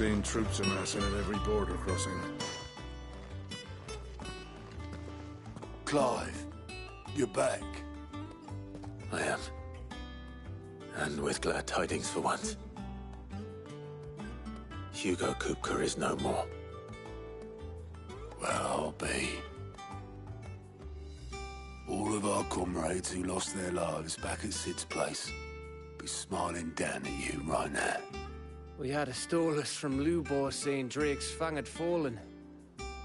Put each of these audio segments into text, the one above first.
seen troops amassing at every border crossing. Clive, you're back. I am. And with glad tidings for once. Hugo Kupka is no more. Well, I'll be. All of our comrades who lost their lives back at Sid's place be smiling down at you right now. We had a stolus from Lubor saying Drake's fang had fallen.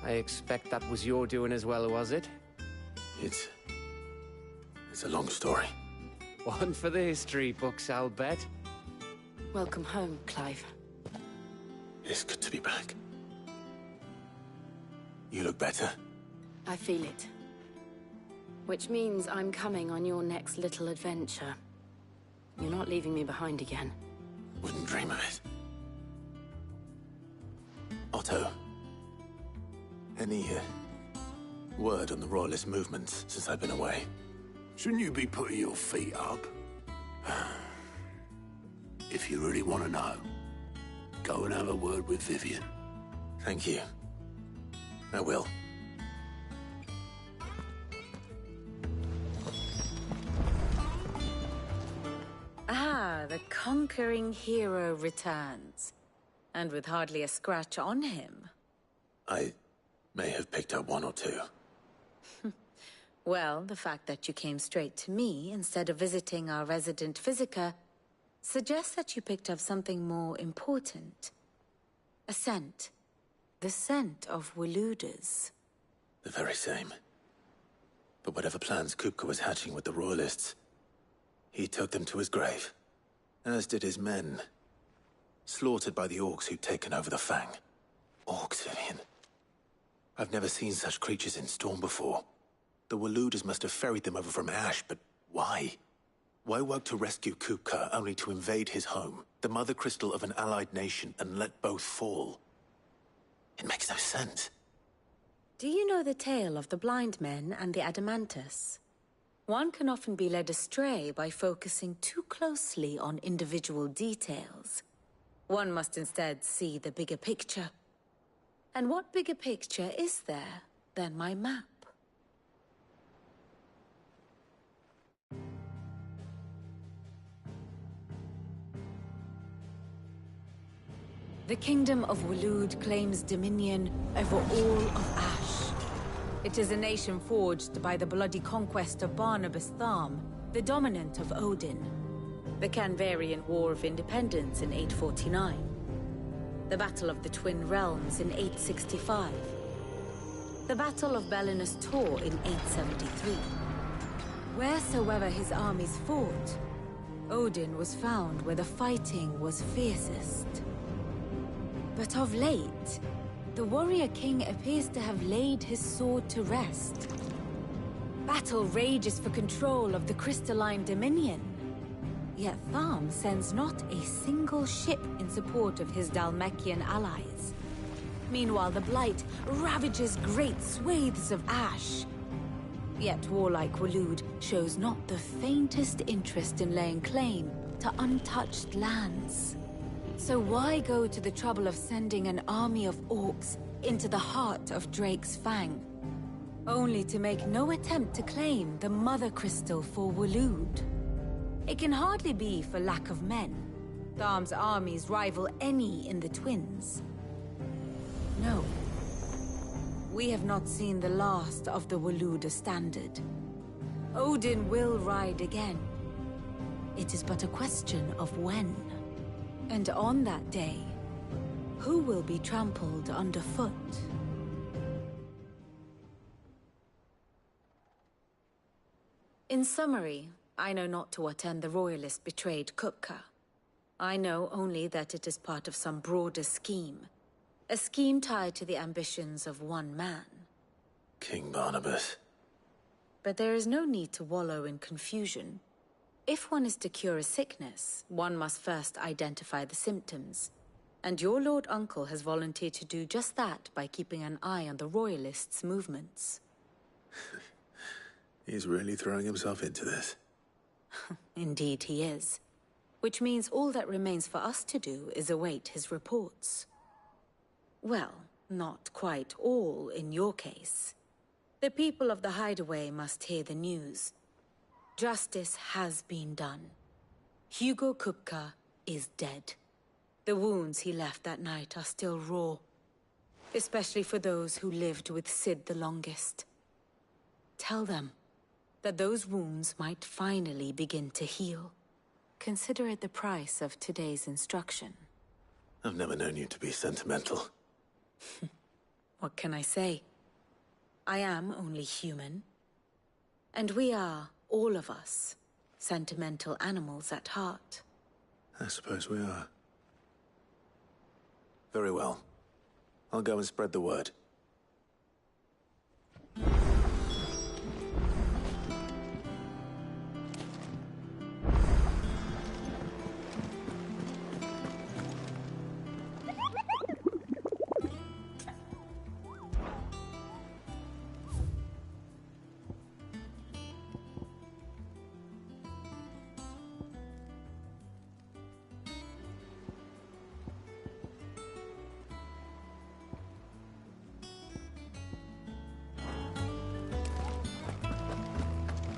I expect that was your doing as well, was it? It's a long story. One for the history books, I'll bet. Welcome home, Clive. It's good to be back. You look better. I feel it. Which means I'm coming on your next little adventure. You're not leaving me behind again. Wouldn't dream of it. Otto, any word on the Royalist movements since I've been away? Shouldn't you be putting your feet up? If you really want to know, go and have a word with Vivian. Thank you. I will. Ah, the conquering hero returns. And with hardly a scratch on him. I may have picked up one or two. Well, the fact that you came straight to me instead of visiting our resident physiker suggests that you picked up something more important. A scent. The scent of Waludas. The very same. But whatever plans Kupka was hatching with the Royalists, he took them to his grave. As did his men. Slaughtered by the orcs who'd taken over the Fang. Orcs, Vivian. I've never seen such creatures in Storm before. The Waludas must have ferried them over from Ash, but why? Why work to rescue Kupka only to invade his home, the mother crystal of an allied nation, and let both fall? It makes no sense. Do you know the tale of the blind men and the Adamantus? One can often be led astray by focusing too closely on individual details. One must instead see the bigger picture. And what bigger picture is there than my map? The Kingdom of Waloed claims dominion over all of Ash. It is a nation forged by the bloody conquest of Barnabas Tharm, the dominant of Odin. The Canvarian War of Independence in 849. The Battle of the Twin Realms in 865. The Battle of Belinus Tor in 873. Wheresoever his armies fought, Odin was found where the fighting was fiercest. But of late, the warrior king appears to have laid his sword to rest. Battle rages for control of the crystalline dominion. Yet Tharm sends not a single ship in support of his Dhalmekian allies. Meanwhile, the Blight ravages great swathes of Ash. Yet warlike Waloed shows not the faintest interest in laying claim to untouched lands. So why go to the trouble of sending an army of orcs into the heart of Drake's Fang, only to make no attempt to claim the Mother Crystal for Waloed? It can hardly be for lack of men. Tharm's armies rival any in the Twins. No. We have not seen the last of the Waluda standard. Odin will ride again. It is but a question of when. And on that day, who will be trampled underfoot? In summary, I know not to what end the Royalists betrayed Kupka. I know only that it is part of some broader scheme. A scheme tied to the ambitions of one man. King Barnabas. But there is no need to wallow in confusion. If one is to cure a sickness, one must first identify the symptoms. And your Lord Uncle has volunteered to do just that by keeping an eye on the Royalists' movements. He's really throwing himself into this. Indeed he is. Which means all that remains for us to do is await his reports. Well, not quite all in your case. The people of the Hideaway must hear the news. Justice has been done. Hugo Kupka is dead. The wounds he left that night are still raw, especially for those who lived with Sid the longest. Tell them that those wounds might finally begin to heal. Consider it the price of today's instruction. I've never known you to be sentimental. What can I say? I am only human. And we are, all of us, sentimental animals at heart. I suppose we are. Very well. I'll go and spread the word.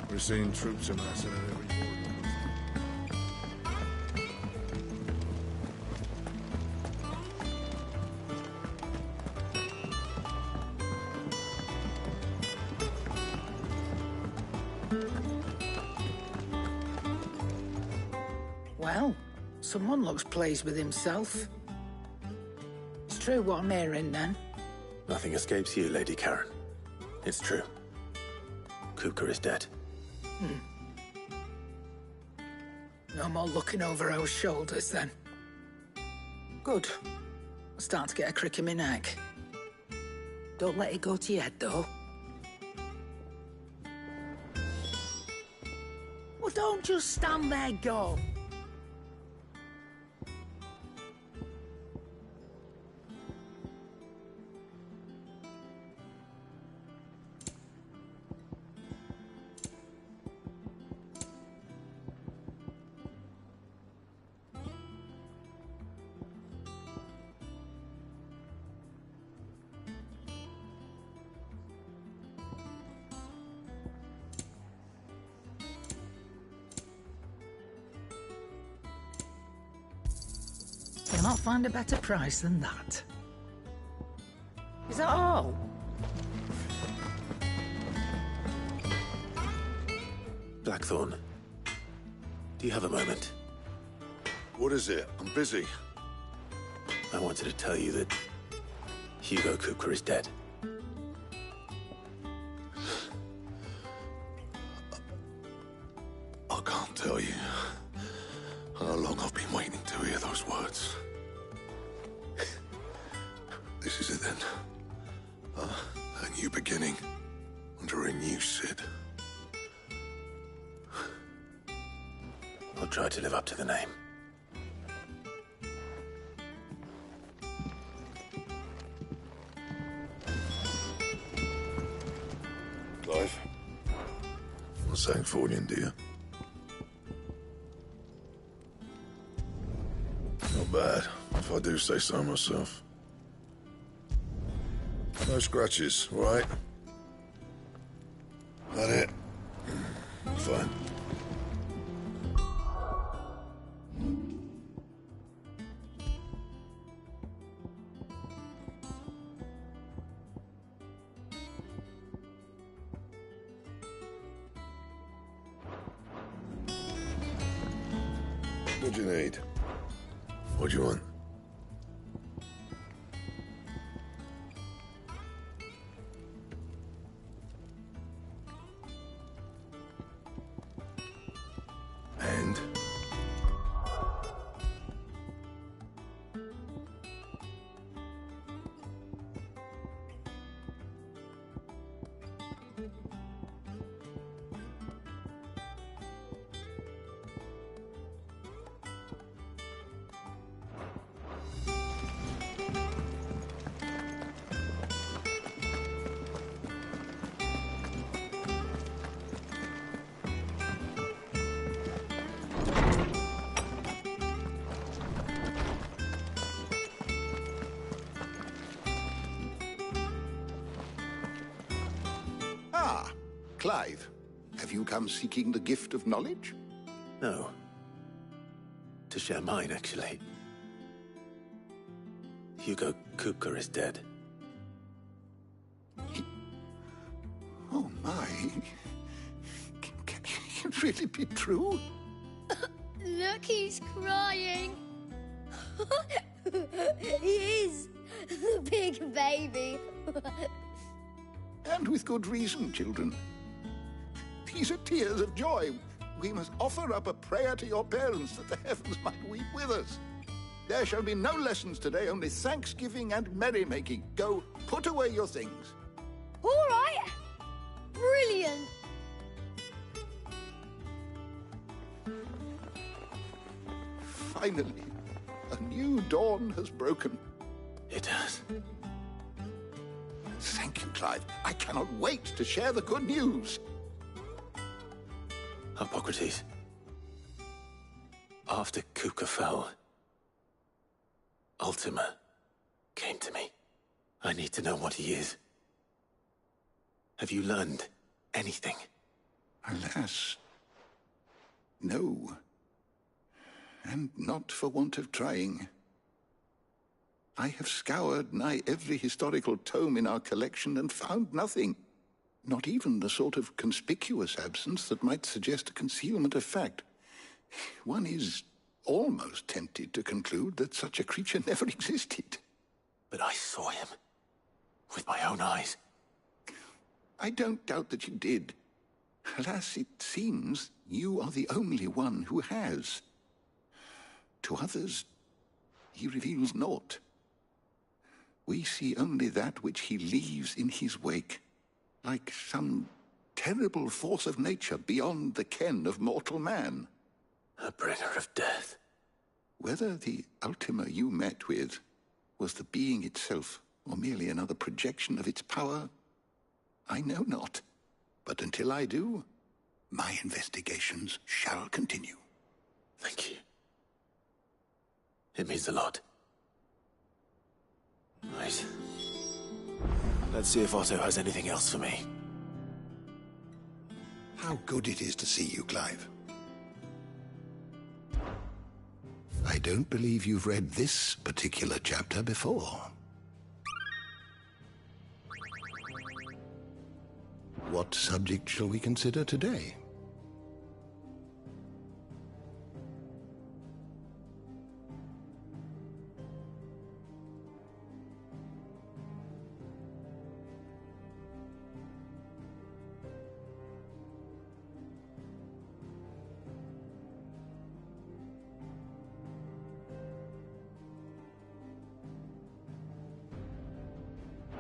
We're seeing troops amassing at every border. Well, someone looks pleased with himself. It's true what I'm hearing, then. Nothing escapes you, Lady Karen. It's true. Kupka is dead. No more looking over our shoulders, then. Good. I'm starting to get a crick in my neck. Don't let it go to your head, though. Well, don't just stand there, go. You'll not find a better price than that. Is that all? Blackthorn, do you have a moment? What is it? I'm busy. I wanted to tell you that Hugo Kupka is dead. I can't tell you how long I've been waiting to hear those words. This is it then. A new beginning under a new Sid. I'll try to live up to the name. Clive? Not saying Fordian, do you? Not bad, if I do say so myself. No scratches, all right? That it? Fine. What do you need? What do you want? And? Clive, have you come seeking the gift of knowledge? No. To share mine, actually. Hugo Kupka is dead. Oh my. Can it really be true? Look, he's crying. He is. The big baby. And with good reason, children. These are tears of joy. We must offer up a prayer to your parents that the heavens might weep with us. There shall be no lessons today, only thanksgiving and merrymaking. Go, put away your things. All right. Brilliant. Finally, a new dawn has broken. It has. Thank you, Clive. I cannot wait to share the good news. Hippocrates. After Kupka fell, Ultima came to me. I need to know what he is. Have you learned anything? Alas, no. And not for want of trying. I have scoured nigh every historical tome in our collection and found nothing. Not even the sort of conspicuous absence that might suggest a concealment of fact. One is almost tempted to conclude that such a creature never existed. But I saw him. With my own eyes. I don't doubt that you did. Alas, it seems you are the only one who has. To others, he reveals naught. We see only that which he leaves in his wake, like some terrible force of nature beyond the ken of mortal man. A bringer of death. Whether the Ultima you met with was the being itself, or merely another projection of its power, I know not. But until I do, my investigations shall continue. Thank you. It means a lot. Right. Let's see if Otto has anything else for me. How good it is to see you, Clive. I don't believe you've read this particular chapter before. What subject shall we consider today?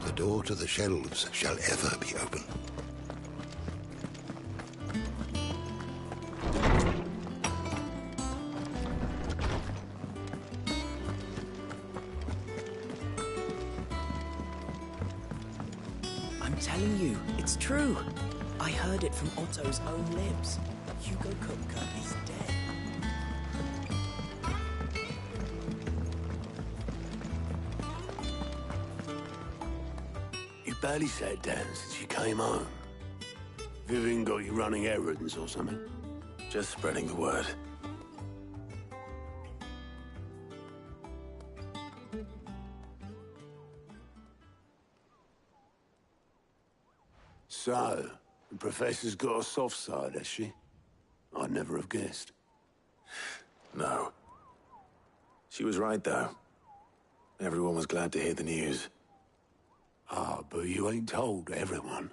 The door to the shelves shall ever be open. I'm telling you, it's true. I heard it from Otto's own lips. Hugo Kupka is dead. You barely sat down since you came home. Vivian got you running errands or something? Just spreading the word. So, the Professor's got a soft side, has she? I'd never have guessed. No. She was right, though. Everyone was glad to hear the news. Ah, but you ain't told everyone.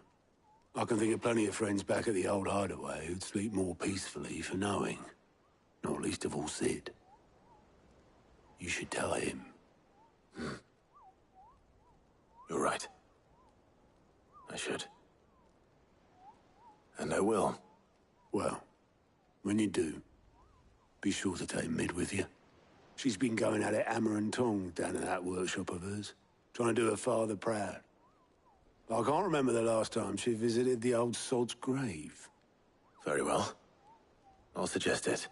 I can think of plenty of friends back at the old hideaway who'd sleep more peacefully for knowing. Not least of all Sid. You should tell him. You're right. I should. And I will. Well, when you do, be sure to take Mid with you. She's been going at it hammer and tongs down at that workshop of hers, trying to do her father proud. I can't remember the last time she visited the old sod's grave. Very well. I'll suggest it.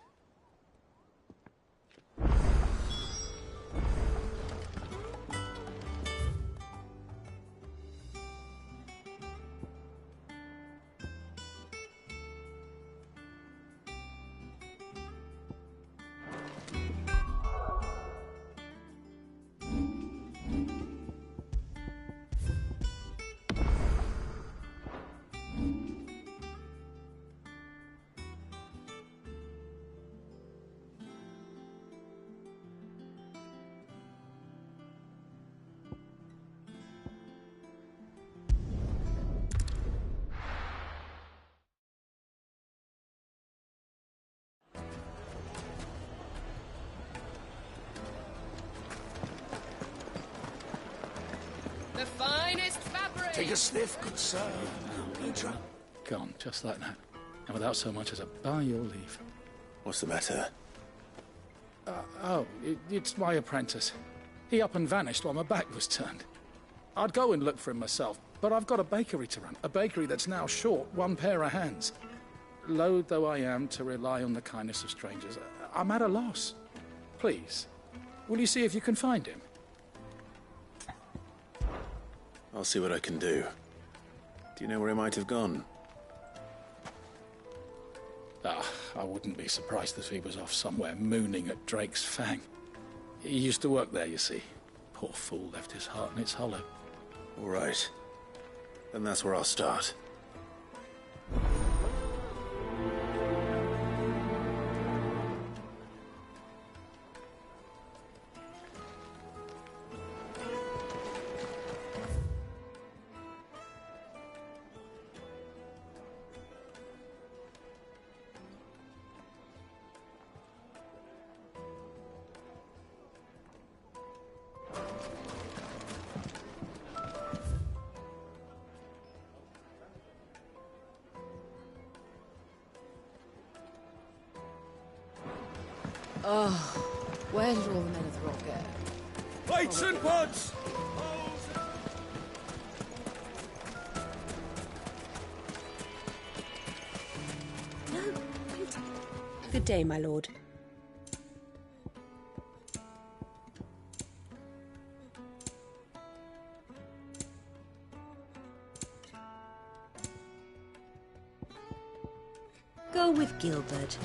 The finest fabric! Take a sniff, good sir. No drunk. Gone, just like that. And without so much as a by your leave. What's the matter? It's my apprentice. He up and vanished while my back was turned. I'd go and look for him myself, but I've got a bakery to run. A bakery that's now short one pair of hands. Loath though I am to rely on the kindness of strangers, I'm at a loss. Please, will you see if you can find him? I'll see what I can do. Do you know where he might have gone? I wouldn't be surprised if he was off somewhere mooning at Drake's Fang. He used to work there, you see. Poor fool left his heart in its hollow. All right. Then that's where I'll start. Oh, where did all the men of the rock go? Plates and pots! No, wait. Good day, my lord. Go with Gilbert.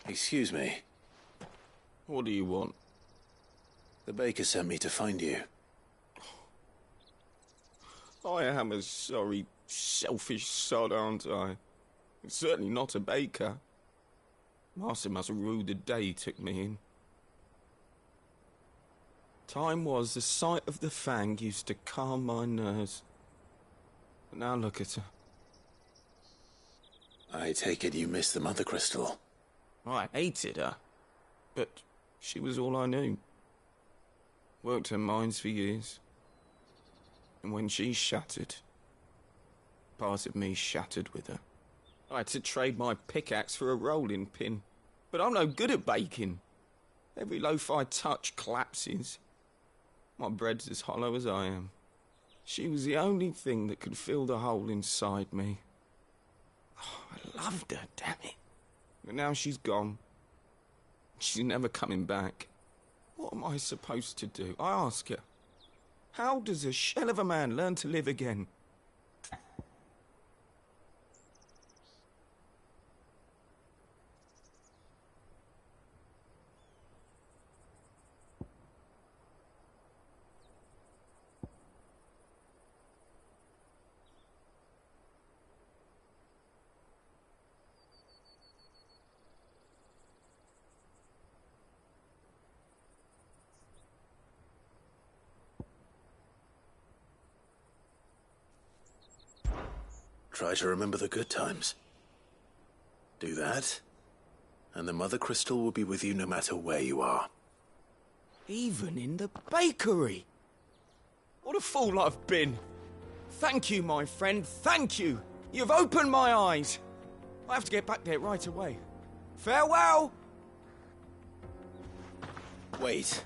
Excuse me. What do you want? The baker sent me to find you. I am a sorry, selfish sod, aren't I? Certainly not a baker. Master must have ruled the day he took me in. Time was the sight of the Fang used to calm my nerves. But now look at her. I take it you missed the Mother Crystal. I hated her, but she was all I knew. Worked her mines for years. And when she shattered, part of me shattered with her. I had to trade my pickaxe for a rolling pin, but I'm no good at baking. Every loaf I touch collapses. My bread's as hollow as I am. She was the only thing that could fill the hole inside me. Oh, I loved her, damn it. But now she's gone. She's never coming back. What am I supposed to do? I ask her. How does a shell of a man learn to live again? Try to remember the good times. Do that, and the Mother Crystal will be with you no matter where you are. Even in the bakery. What a fool I've been. Thank you, my friend, thank you. You've opened my eyes. I have to get back there right away. Farewell! Wait.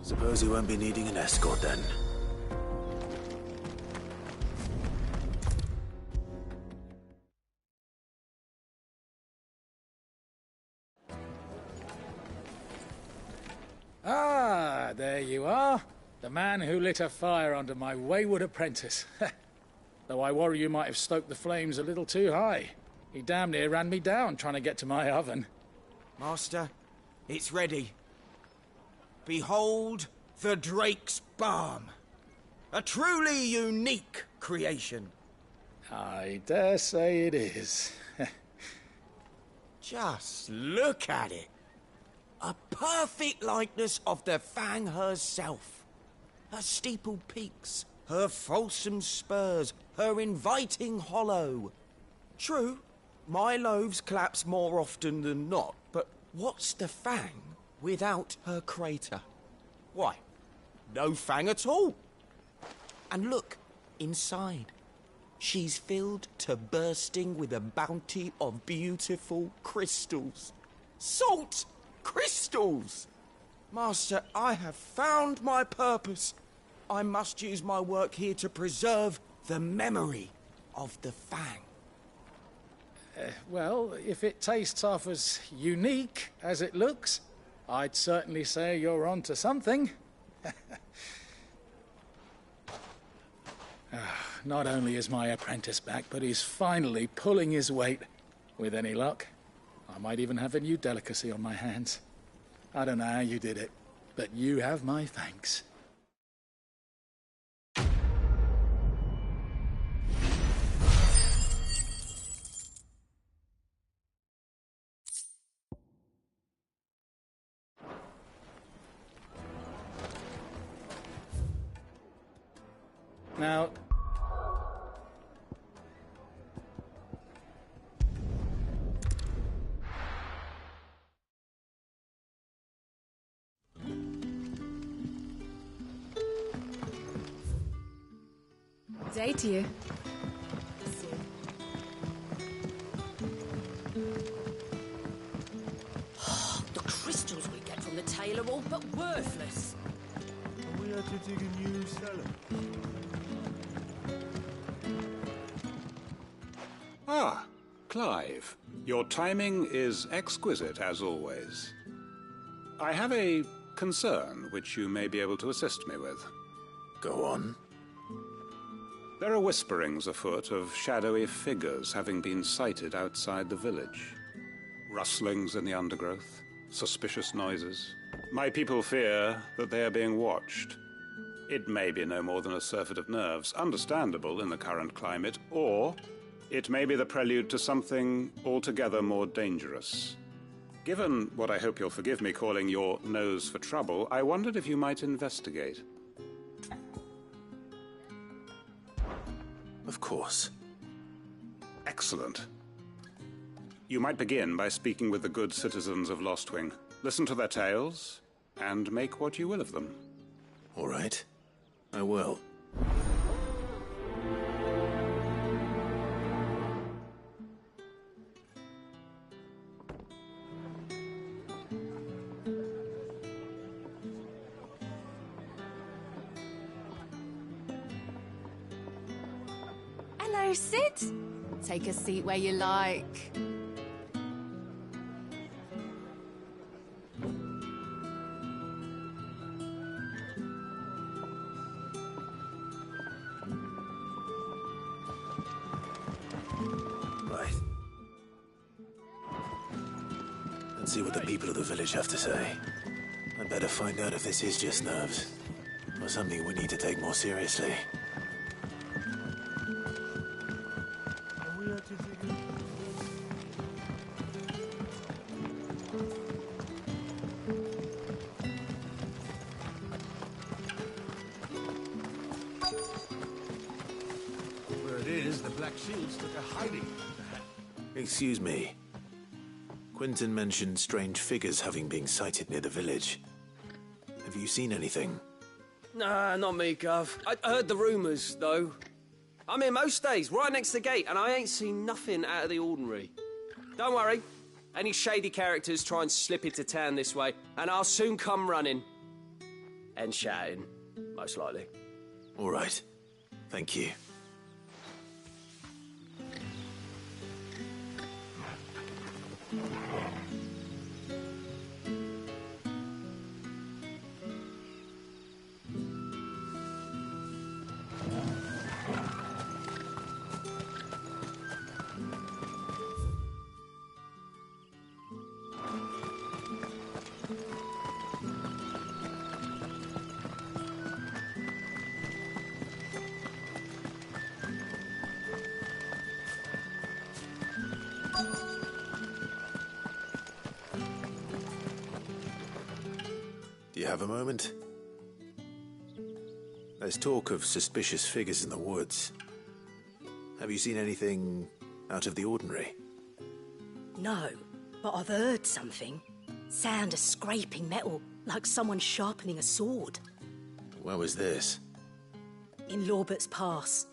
Suppose you won't be needing an escort then. Ah, there you are. The man who lit a fire under my wayward apprentice. Though I worry you might have stoked the flames a little too high. He damn near ran me down trying to get to my oven. Master, it's ready. Behold the Drake's Balm. A truly unique creation. I dare say it is. Just look at it. A perfect likeness of the Fang herself. Her steeple peaks, her fulsome spurs, her inviting hollow. True, my loaves collapse more often than not, but what's the Fang without her crater? Why, no Fang at all. And look, inside. She's filled to bursting with a bounty of beautiful crystals. Salt crystals! Master, I have found my purpose. I must use my work here to preserve the memory of the Fang. Well, if it tastes half as unique as it looks, I'd certainly say you're on to something. Not only is my apprentice back, but he's finally pulling his weight. With any luck, I might even have a new delicacy on my hands. I don't know how you did it, but you have my thanks. Now, Day to you. The crystals we get from the tail are all but worthless. We had to dig a new cellar. Ah, Clive. Your timing is exquisite, as always. I have a concern which you may be able to assist me with. Go on. There are whisperings afoot of shadowy figures having been sighted outside the village. Rustlings in the undergrowth, suspicious noises. My people fear that they are being watched. It may be no more than a surfeit of nerves, understandable in the current climate, or it may be the prelude to something altogether more dangerous. Given what I hope you'll forgive me calling your nose for trouble, I wondered if you might investigate. Of course. Excellent. You might begin by speaking with the good citizens of Lostwing. Listen to their tales, and make what you will of them. All right. I will. Hello. Hello, Sid. Take a seat where you like. Right. Let's see what the people of the village have to say. I'd better find out if this is just nerves, or something we need to take more seriously. Where it is, the Black Shields took a hiding. Excuse me. Quentin mentioned strange figures having been sighted near the village. Have you seen anything? Nah, not me, Gov. I heard the rumours, though. I'm here most days, right next to the gate, and I ain't seen nothing out of the ordinary. Don't worry. Any shady characters try and slip into town this way, and I'll soon come running. And shouting, most likely. All right. Thank you. Do you have a moment? There's talk of suspicious figures in the woods. Have you seen anything out of the ordinary? No, but I've heard something. Sound of scraping metal, like someone sharpening a sword. Where was this? In Lorbert's Pass.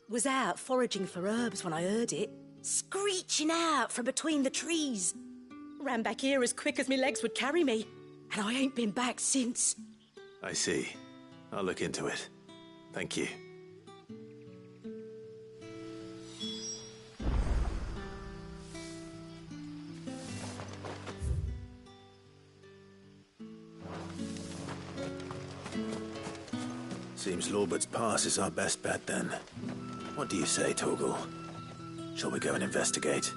Was out foraging for herbs when I heard it, screeching out from between the trees. Ran back here as quick as my legs would carry me, and I ain't been back since. I see. I'll look into it. Thank you. Seems Lorbert's Pass is our best bet, then. What do you say, Torgal? Shall we go and investigate?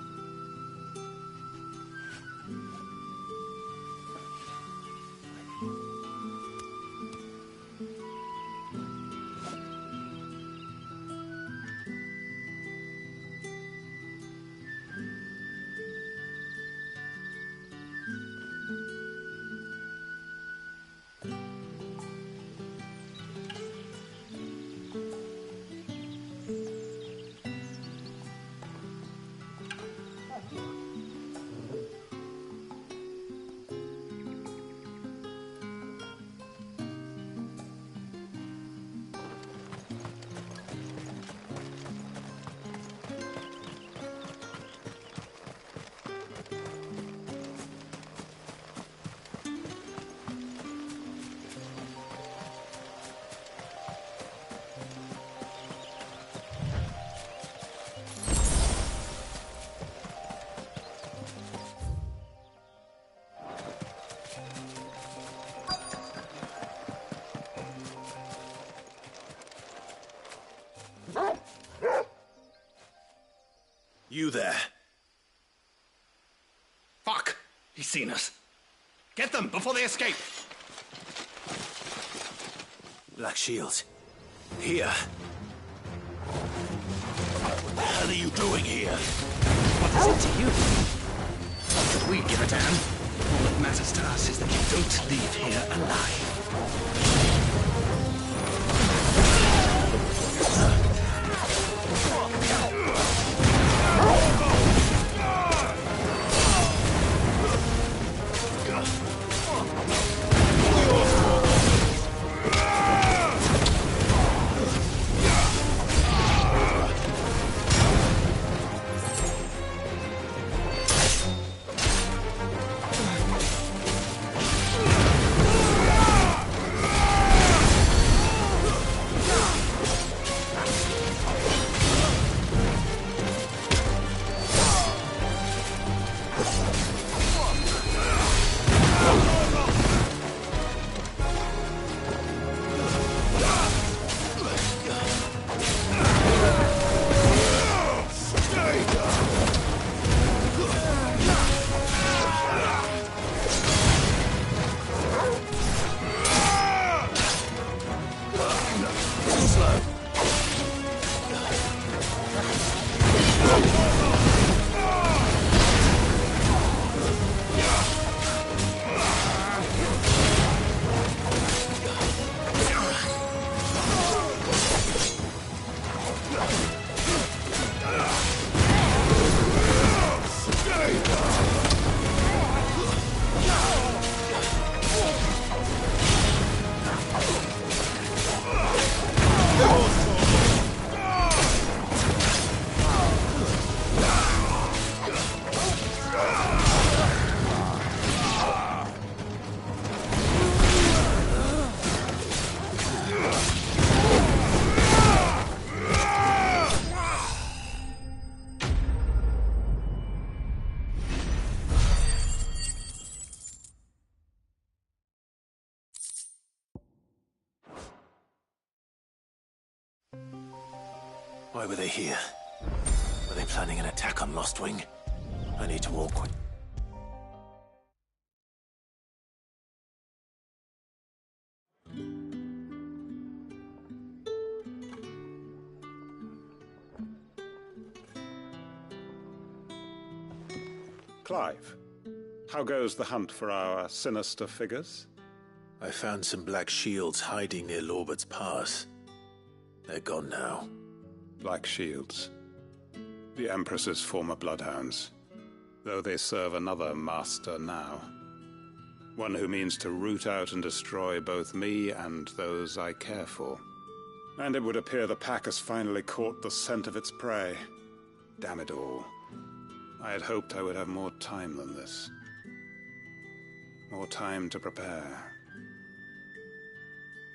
You there. Fuck! He's seen us. Get them before they escape! Black Shields. Here. What the hell are you doing here? What is it to you? But we give a damn. All that matters to us is that you don't leave here alive. Why were they here? Were they planning an attack on Lost Wing? I need to walk with... Clive, how goes the hunt for our sinister figures? I found some black shields hiding near Lorbert's Pass. They're gone now. Black shields. The Empress's former bloodhounds, though they serve another master now. One who means to root out and destroy both me and those I care for. And it would appear the pack has finally caught the scent of its prey. Damn it all. I had hoped I would have more time than this. More time to prepare.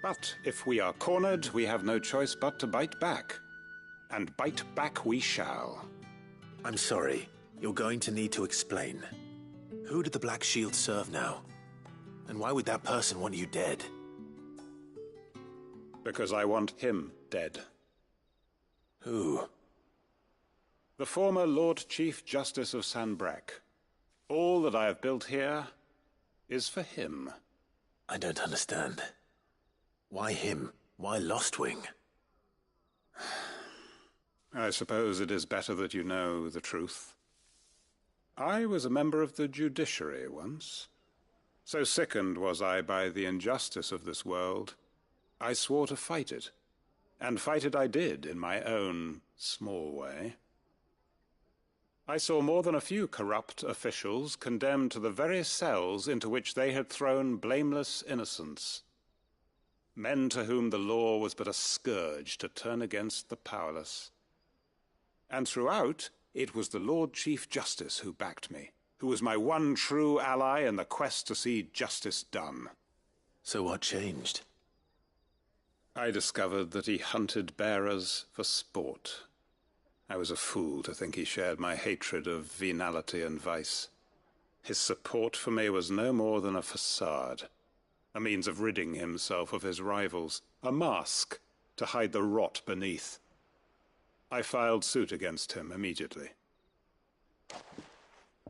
But if we are cornered, we have no choice but to bite back. And bite back we shall. I'm sorry. You're going to need to explain. Who did the Black Shield serve now? And why would that person want you dead? Because I want him dead. Who? The former Lord Chief Justice of Sanbreque. All that I have built here is for him. I don't understand. Why him? Why Lost Wing? I suppose it is better that you know the truth. I was a member of the judiciary once. So sickened was I by the injustice of this world, I swore to fight it. And fight it I did, in my own small way. I saw more than a few corrupt officials condemned to the very cells into which they had thrown blameless innocents. Men to whom the law was but a scourge to turn against the powerless. And throughout, it was the Lord Chief Justice who backed me, who was my one true ally in the quest to see justice done. So what changed? I discovered that he hunted bearers for sport. I was a fool to think he shared my hatred of venality and vice. His support for me was no more than a facade, a means of ridding himself of his rivals, a mask to hide the rot beneath. I filed suit against him immediately.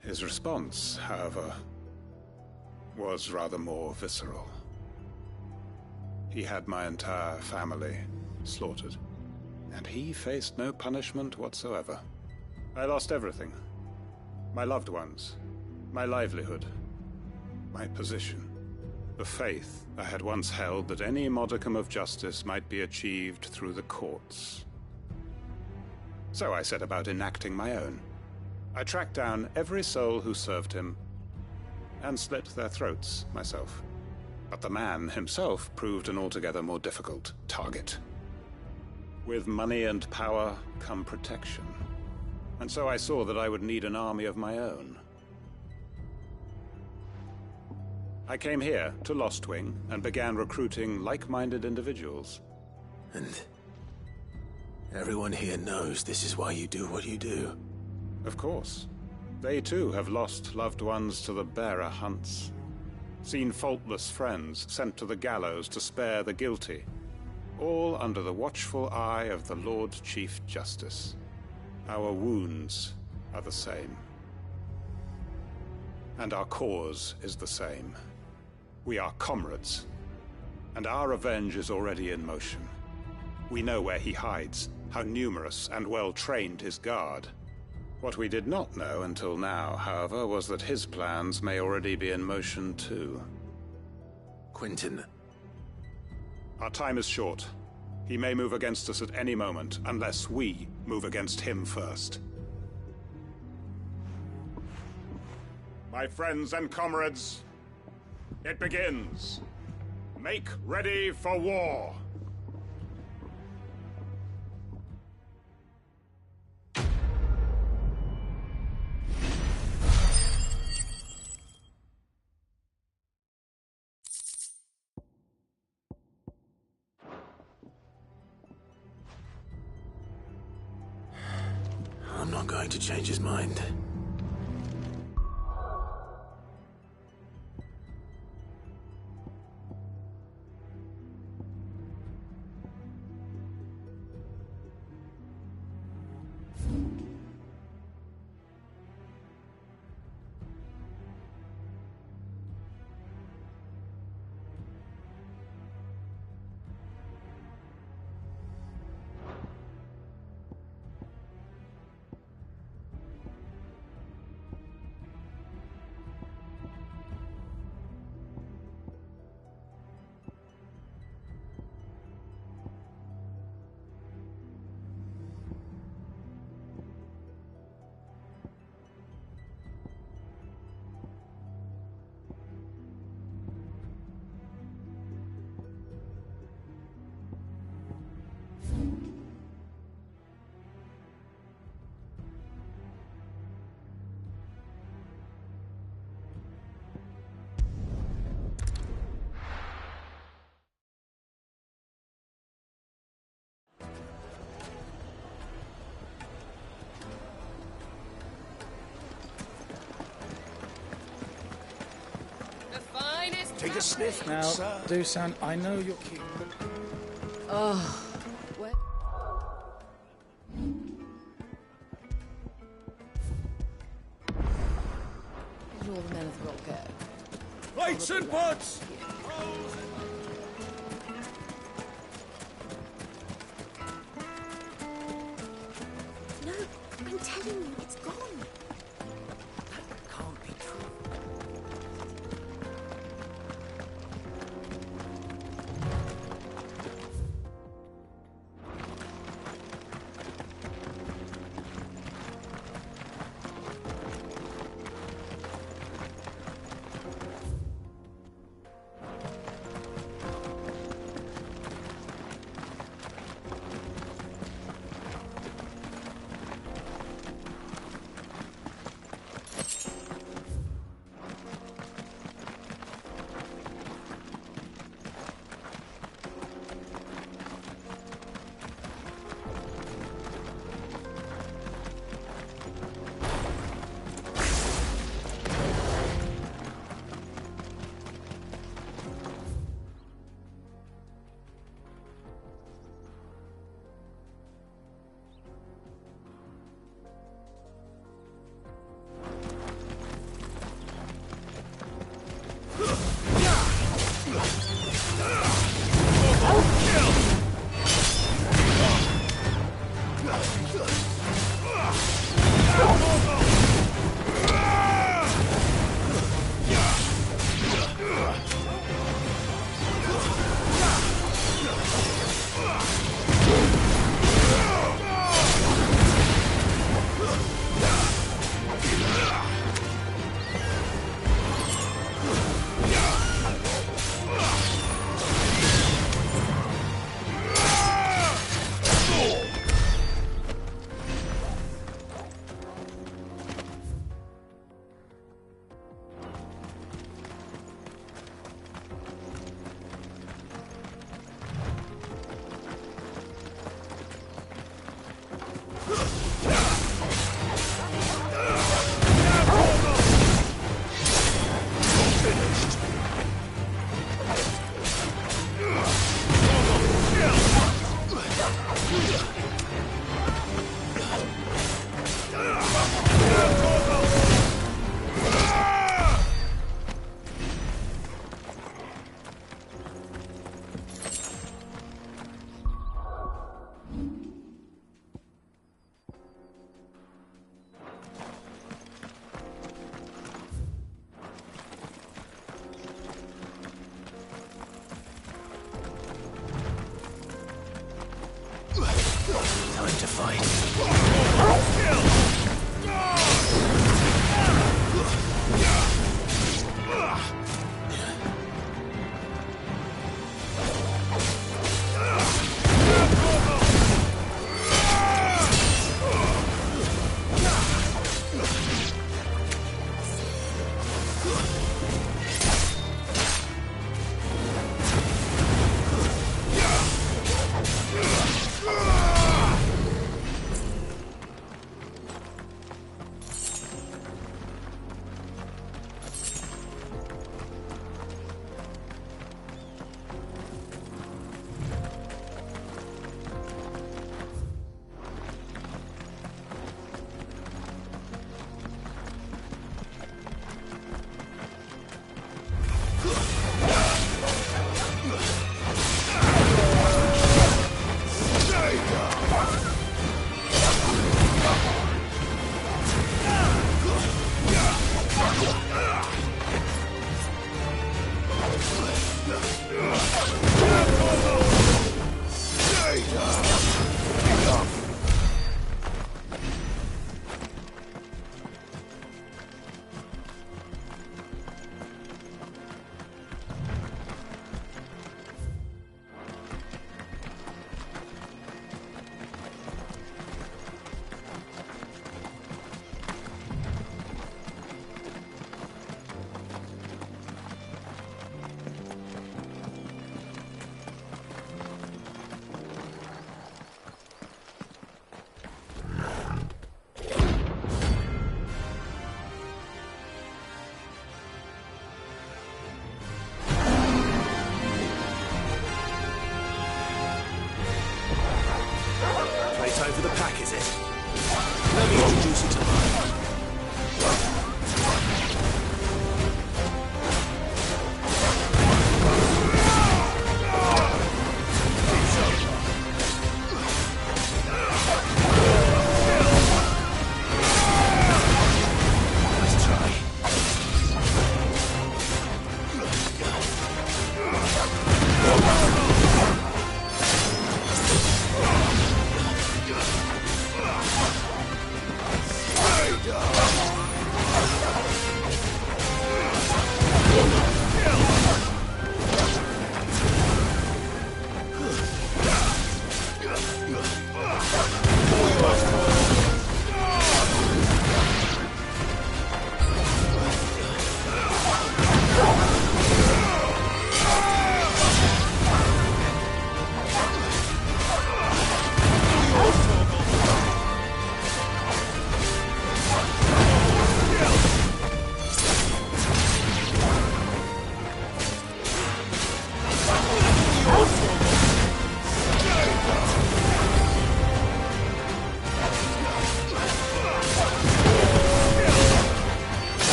His response, however, was rather more visceral. He had my entire family slaughtered, and he faced no punishment whatsoever. I lost everything. My loved ones, my livelihood, my position, the faith I had once held that any modicum of justice might be achieved through the courts. So I set about enacting my own. I tracked down every soul who served him, and slit their throats myself. But the man himself proved an altogether more difficult target. With money and power come protection. And so I saw that I would need an army of my own. I came here to Lost Wing and began recruiting like-minded individuals. And everyone here knows this is why you do what you do. Of course. They too have lost loved ones to the bearer hunts, seen faultless friends sent to the gallows to spare the guilty, all under the watchful eye of the Lord Chief Justice. Our wounds are the same. And our cause is the same. We are comrades, and our revenge is already in motion. We know where he hides, how numerous and well-trained his guard. What we did not know until now, however, was that his plans may already be in motion too. Quentin. Our time is short. He may move against us at any moment, unless we move against him first. My friends and comrades, it begins. Make ready for war. I'm not going to change his mind. Take a sniff, Now, sir. Dusan, I know you're... Oh, what? And all the men of the rock go. Lights and butts! No, I'm telling you, it's gone. That can't be true.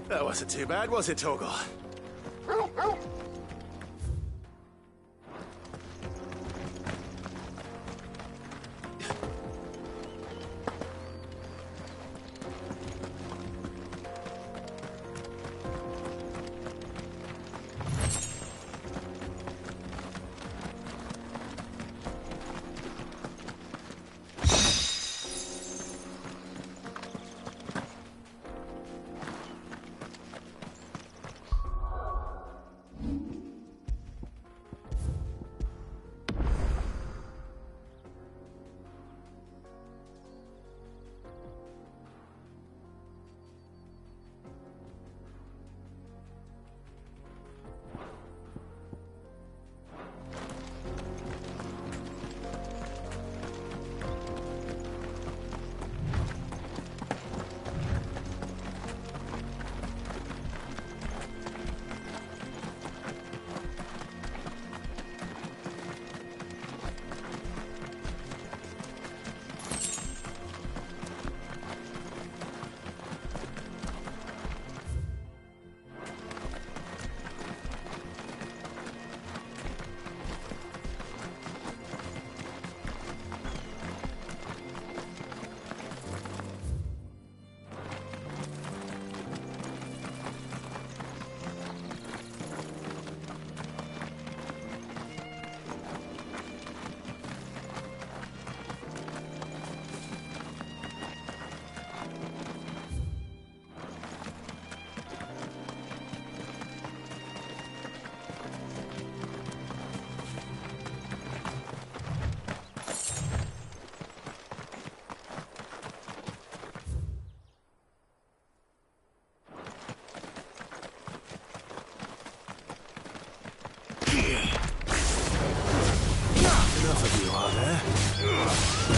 That wasn't too bad, was it, Torgal? Enough of you, are there?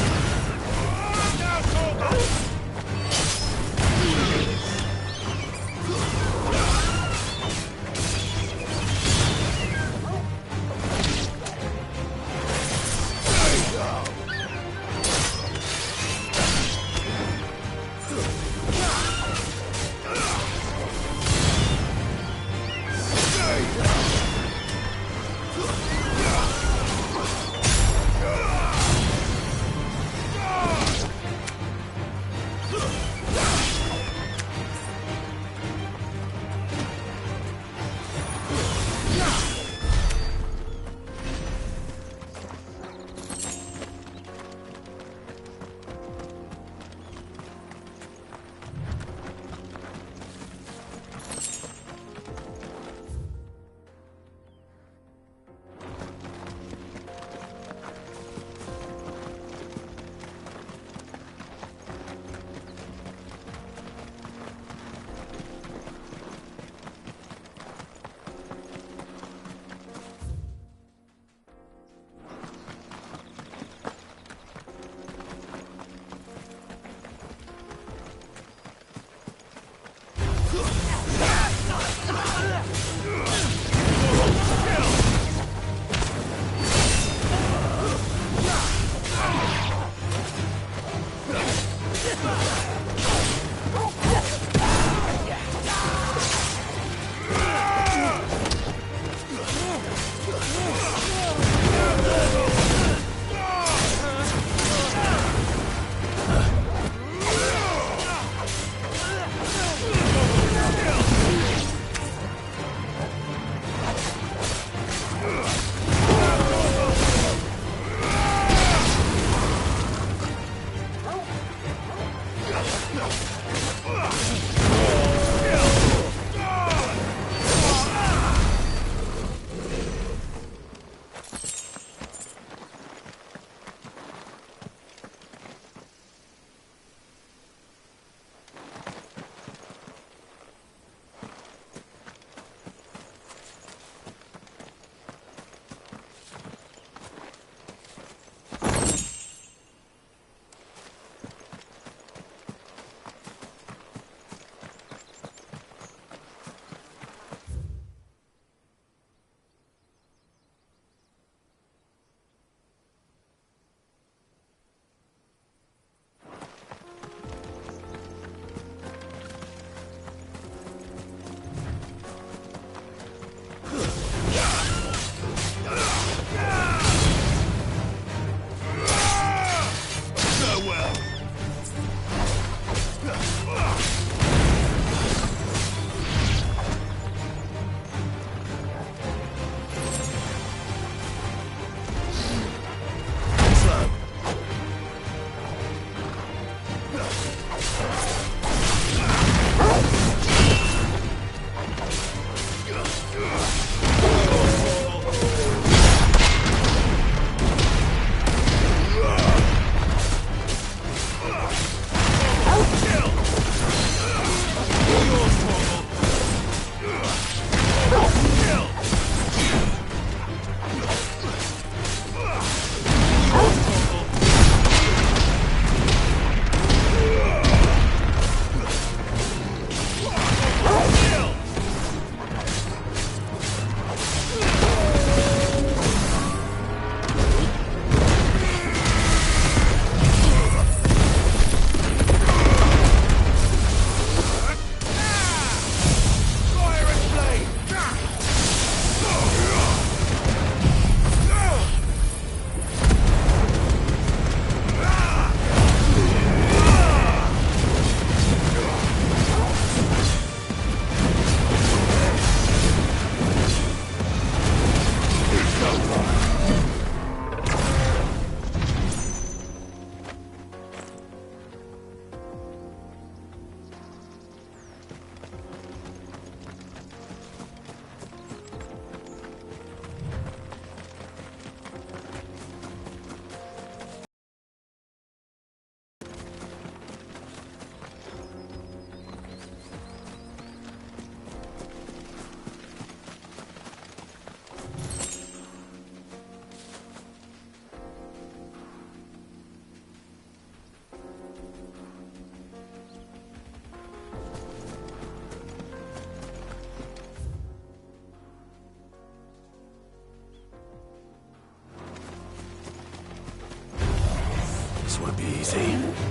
won't be easy.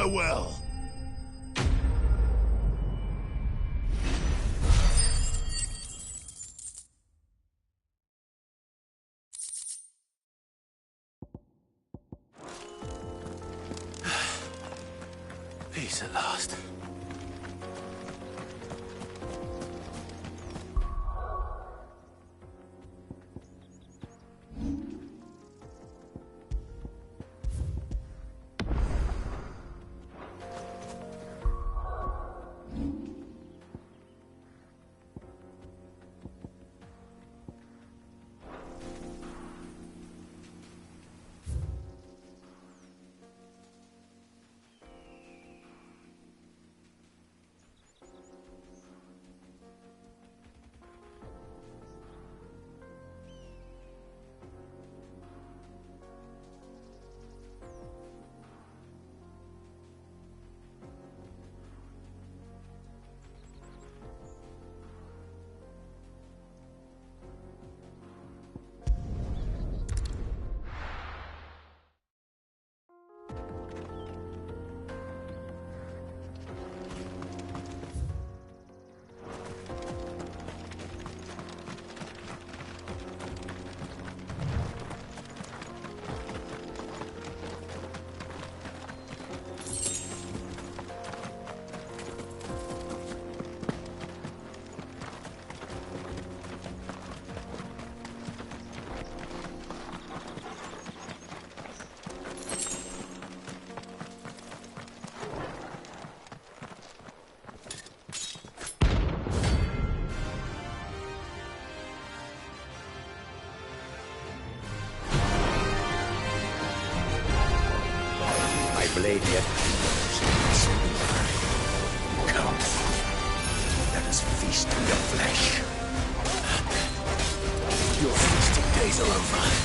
Farewell. Peace at last. Blade yet. Come, let us feast on your flesh. Your feasting days are over.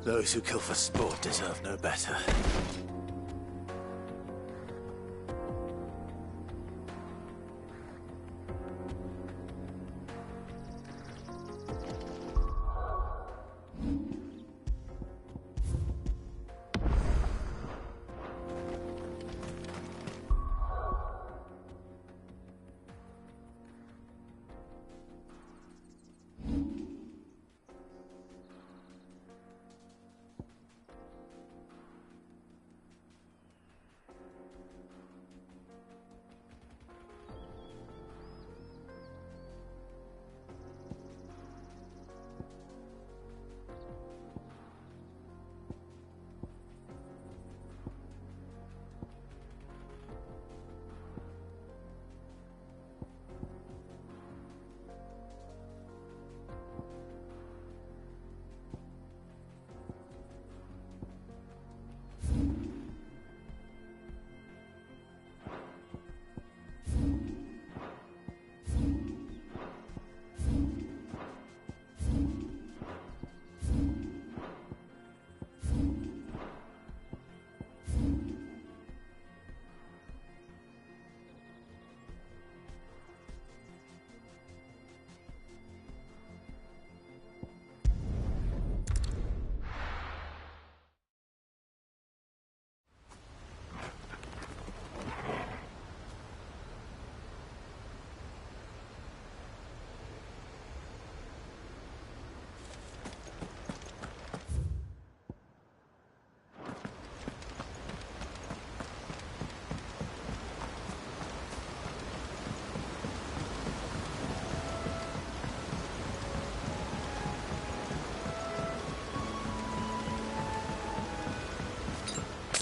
Those who kill for sport deserve no better.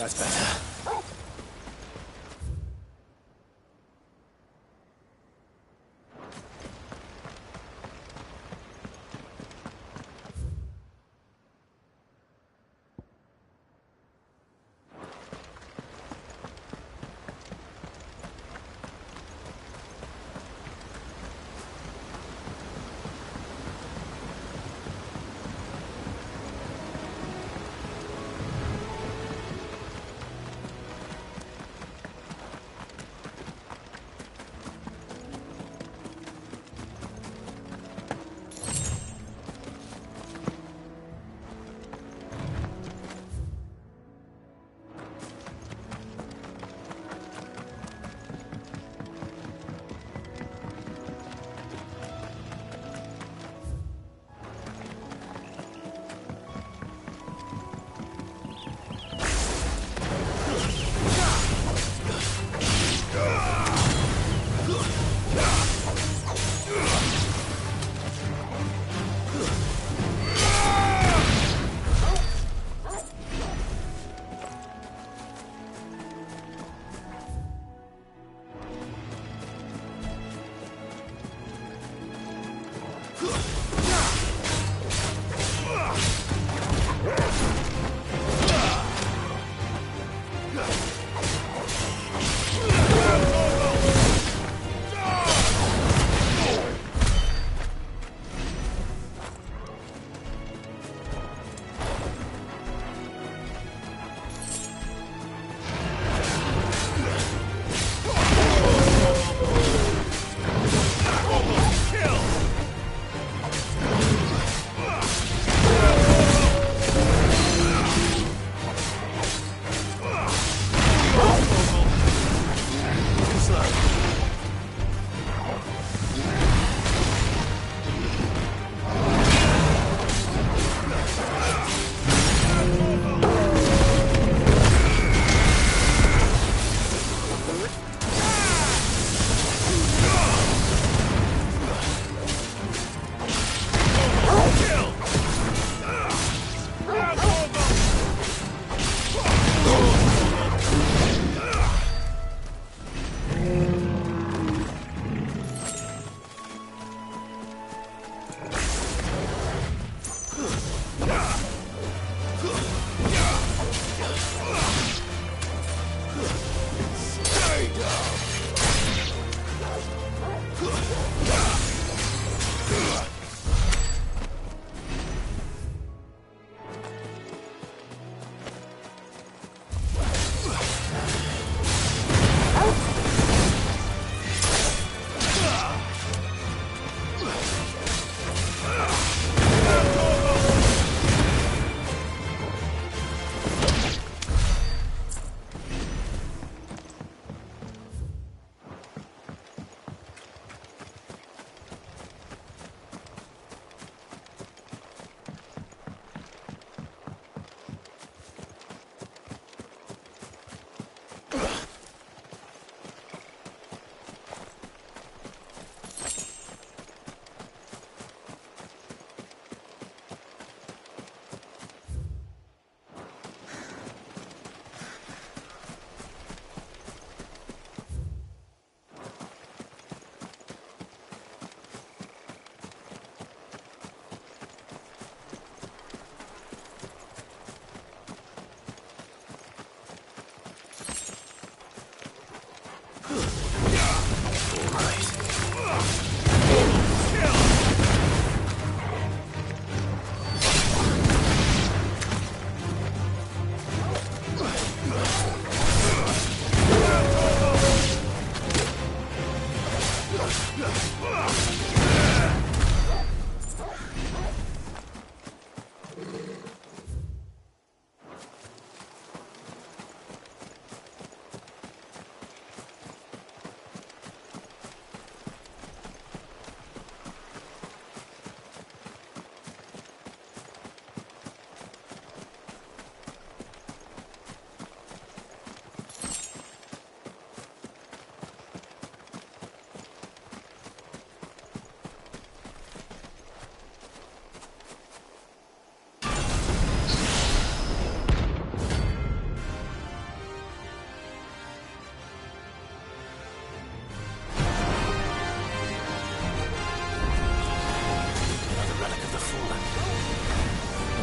That's better.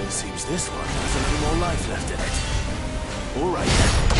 Seems this one has a little more life left in it. All right then.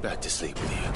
back to sleep with you.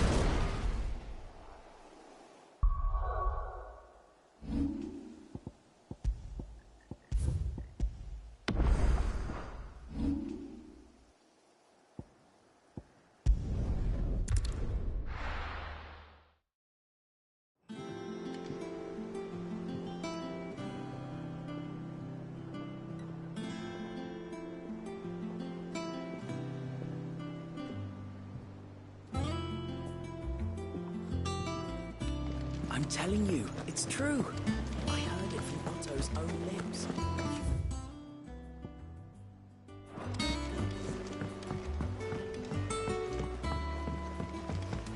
I'm telling you, it's true. I heard it from Otto's own lips.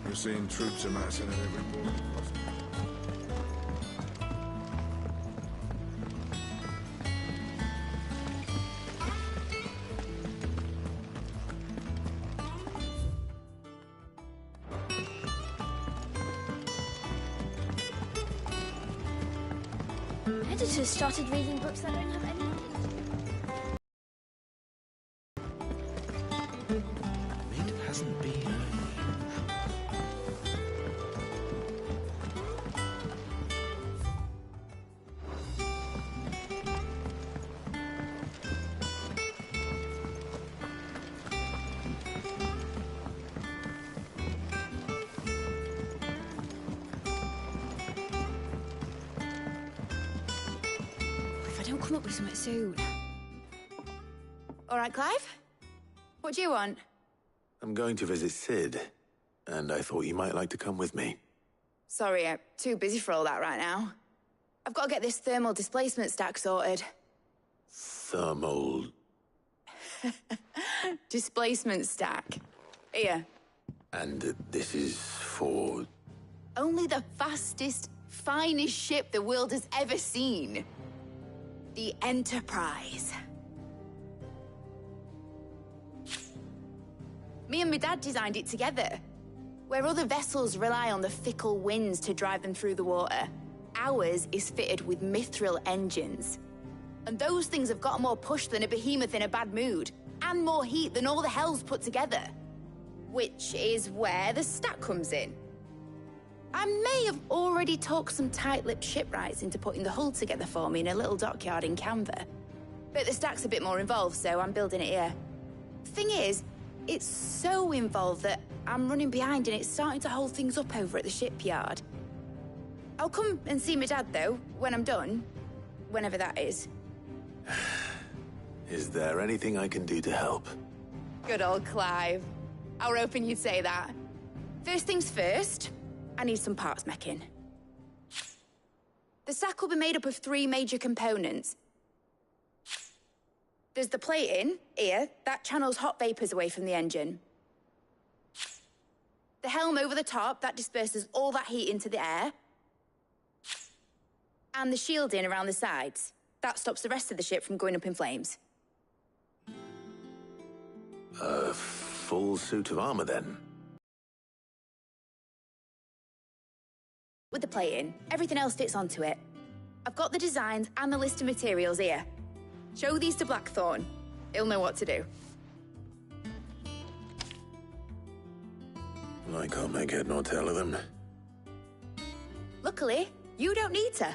We're seeing troops amassing at every border crossing. Editors started reading books that don't have any. It hasn't been If I don't come up with something soon. All right, Clive? What do you want? I'm going to visit Sid, and I thought you might like to come with me. Sorry, I'm too busy for all that right now. I've got to get this thermal displacement stack sorted. Thermal... Displacement stack. Here. And this is for... Only the fastest, finest ship the world has ever seen. The Enterprise. Me and my dad designed it together. Where other vessels rely on the fickle winds to drive them through the water, ours is fitted with mithril engines. And those things have got more push than a behemoth in a bad mood, and more heat than all the hells put together. Which is where the stack comes in. I may have already talked some tight-lipped shipwrights into putting the hull together for me in a little dockyard in Canva. But the stack's a bit more involved, so I'm building it here. Thing is, it's so involved that I'm running behind and it's starting to hold things up over at the shipyard. I'll come and see my dad, though, when I'm done. Whenever that is. Is there anything I can do to help? Good old Clive. I were hoping you'd say that. First things first, I need some parts meching. The stack will be made up of 3 major components. There's the plating, here, that channels hot vapors away from the engine. The helm over the top, that disperses all that heat into the air. And the shielding around the sides. That stops the rest of the ship from going up in flames. A full suit of armor, then? With the plating, everything else fits onto it. I've got the designs and the list of materials here. Show these to Blackthorn. He'll know what to do. I can't make head nor tail of them. Luckily, you don't need to.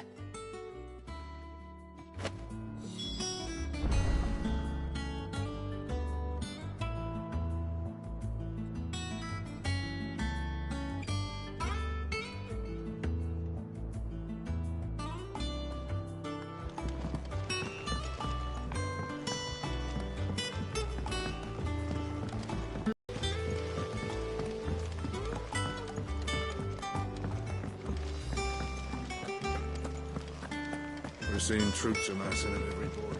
We're seeing troops amassing at every border.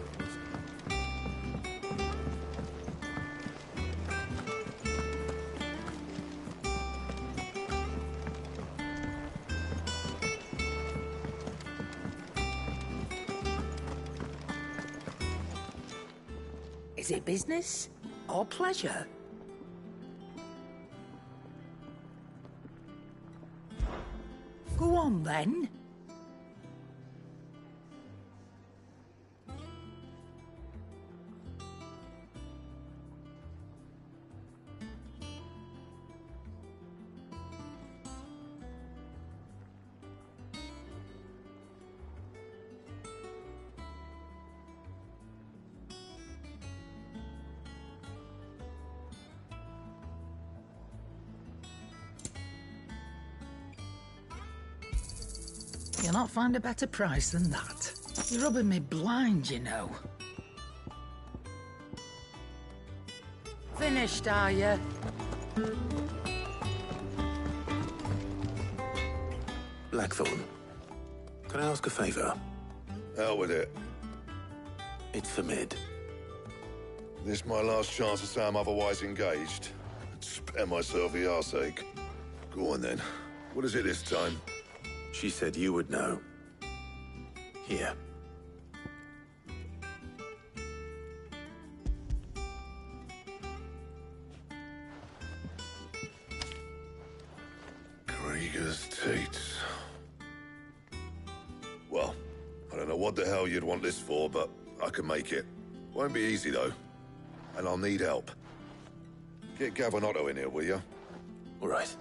Is it business or pleasure? Go on, then. You'll not find a better price than that. You're rubbing me blind, you know. Finished, are you? Blackthorn, can I ask a favor? Hell with it. It's for Mid. This my last chance to say I'm otherwise engaged. Spare myself the arseache. Go on then. What is it this time? She said you would know. Here. Krieger's Teats. Well, I don't know what the hell you'd want this for, but I can make it. Won't be easy, though. And I'll need help. Get Gavin-Otto in here, will you? All right.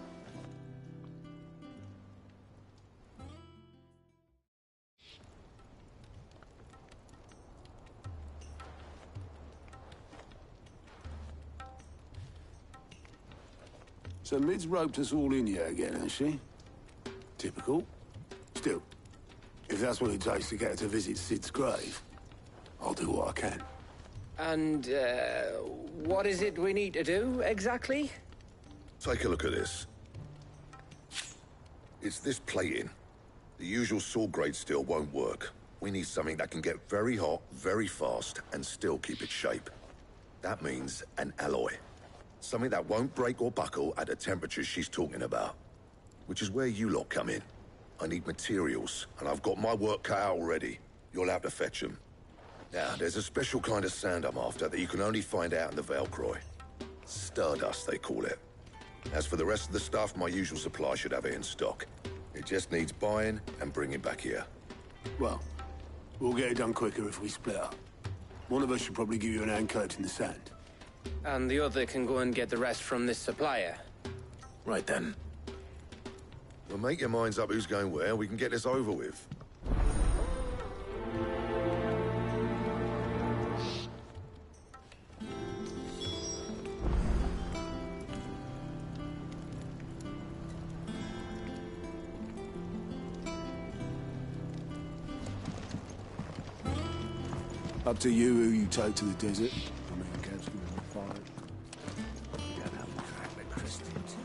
So Mid's roped us all in here again, has she? Typical. Still, if that's what it takes to get her to visit Sid's grave, I'll do what I can. And, what is it we need to do, exactly? Take a look at this. It's this plating. The usual sword-grade steel won't work. We need something that can get very hot, very fast, and still keep its shape. That means an alloy. Something that won't break or buckle at the temperatures she's talking about. Which is where you lot come in. I need materials, and I've got my work cut out already. You'll have to fetch them. Now, there's a special kind of sand I'm after that you can only find out in the Velcroy. Stardust, they call it. As for the rest of the stuff, my usual supply should have it in stock. It just needs buying and bringing back here. Well, we'll get it done quicker if we split up. One of us should probably give you an hand collecting the sand. And the other can go and get the rest from this supplier. Right then. Well, make your minds up who's going where, and we can get this over with. Up to you who you take to the desert. I mean, Gav's gonna be fine. You don't have a track with Christians.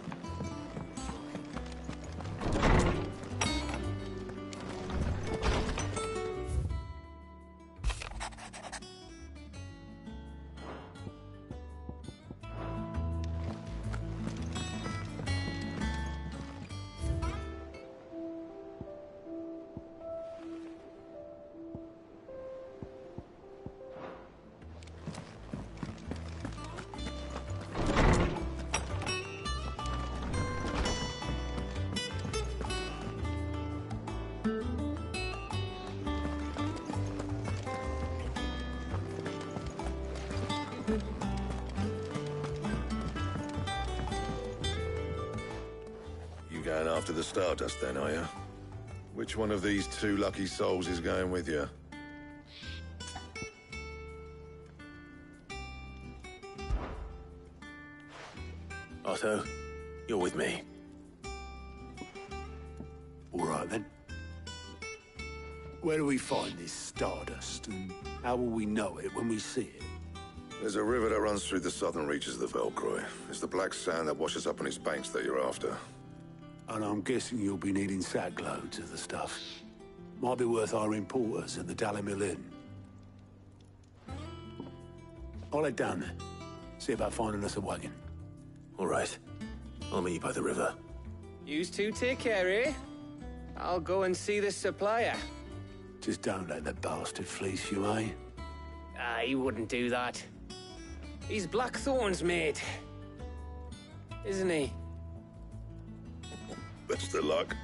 Going after the Stardust then, are you? Which one of these two lucky souls is going with you? Otto, you're with me. All right, then. Where do we find this Stardust, and how will we know it when we see it? There's a river that runs through the southern reaches of the Velcroy. It's the black sand that washes up on its banks that you're after. And I'm guessing you'll be needing sack loads of the stuff. Might be worth hiring porters at the Dalimil Inn. I'll head down there. See about finding us a wagon. All right. I'll meet you by the river. Yous two take care, eh? I'll go and see this supplier. Just don't let the bastard fleece you, eh? He wouldn't do that. He's Blackthorn's mate. Isn't he? Best of luck.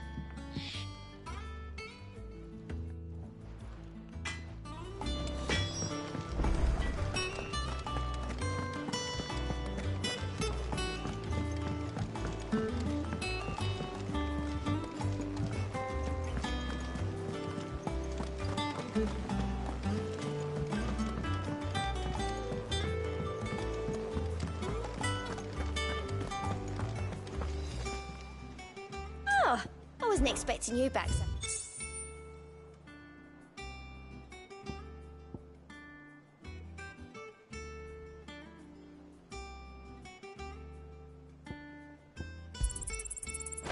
I wasn't expecting you back, sir.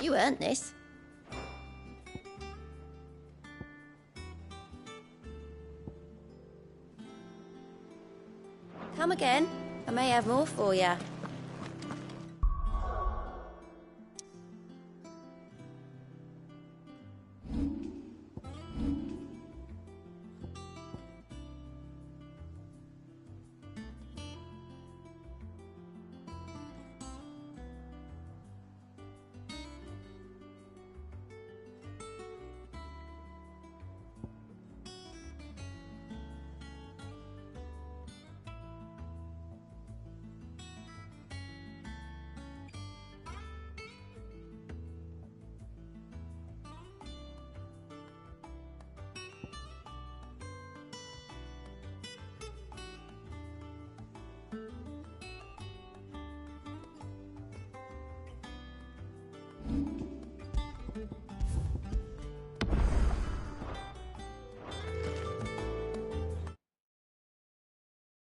You earned this. Come again. I may have more for you.